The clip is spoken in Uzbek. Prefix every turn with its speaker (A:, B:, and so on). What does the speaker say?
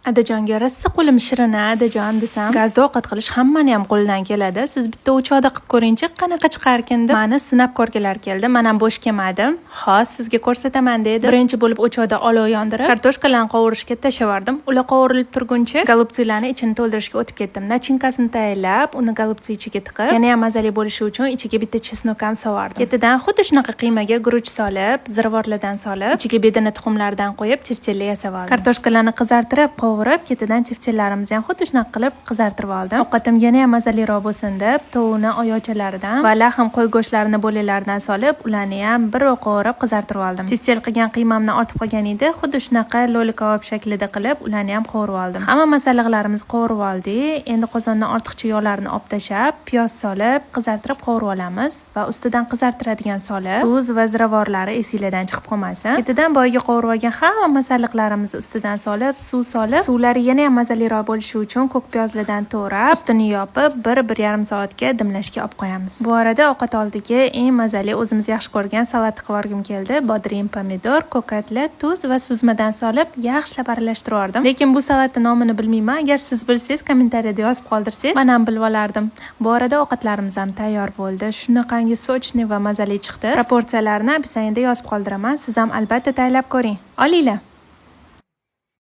A: Adajonga rosa qo'lim shirin adajon desam, gazda ovqat qilish hammani ham qo'lidan keladi. Siz bitta o'choqda qilib ko'ringchi, qanaqa chiqarkin deb mani sinab ko'rganlar keldi. Men ham bo'sh kelmadim. Xo'sh, sizga ko'rsataman dedi. Birinchi bo'lib o'choqda olov yondirib, kartoshkalarni qovurishga tashlavardim. Ular qovurilib turguncha golubtsilarni ichini to'ldirishga o'tib ketdim. Nachinkasini tayyorlab, uni golubtsi ichiga tiqib, yana ham mazali bo'lishi uchun ichiga bitta chesnok ham sovardim. Ketidan xuddi shunaqa qiymaga guruch solib, ziravorlardan solib, ichiga bedana tuxumlardan qo'yib, chifchilli yasab oldim. Kartoshkalarni qizartirib, qovurib, ketidan chifchillarimizni ham xuddi shunaqa qilib qizartirib oldim. Ovqatim yana ham mazaliroq bo'lsin deb, tovuqni oyochalaridan va lahm qo'y go'shtlarini bo'laklaridan solib, ularni ham bir qovurib qizartirib oldim. Chifchil qilgan qiymamni ortib qolgan edi, xuddi shunaqa lo'li kabob shaklida qilib, ularni ham qovurib oldim. Hamma masalliqlarimizni qovurib oldik. Endi qozondan ortiqcha yog'larni olib tashlab, piyoz solib, qizartirib qovurib olamiz va ustidan qizartiradigan solib, tuz va ziravorlari esinglardan chiqib qolmasin. Ketidan boyiga qovurib olgan hamma masalliqlarimizni ustidan solib, suv solib, suvlari yana ham mazaliroq bo'lishi uchun ko'k piyozlardan to'rab, ustini yopib, 1-1,5 soatga dimlashga olib qo'yamiz. Bu orada ovqat oldiga eng mazali o'zimiz yaxshi ko'rgan salat qilib olgim keldi. Bodring, pomidor, ko'katli, tuz va suzmadan solib, yaxshilab aralashtirib oldim. Lekin bu salatning nomini bilmayman. Agar siz bilsangiz, kommentariyada yozib qoldirsangiz, men ham bilib olardim. Bu orada ovqatlarimiz ham tayyor bo'ldi. Shunaqangi sochni va mazali chiqdi. Proporsiyalarni bizda yozib qoldiraman. Siz ham albatta tayyorlab ko'ring. Olinglar.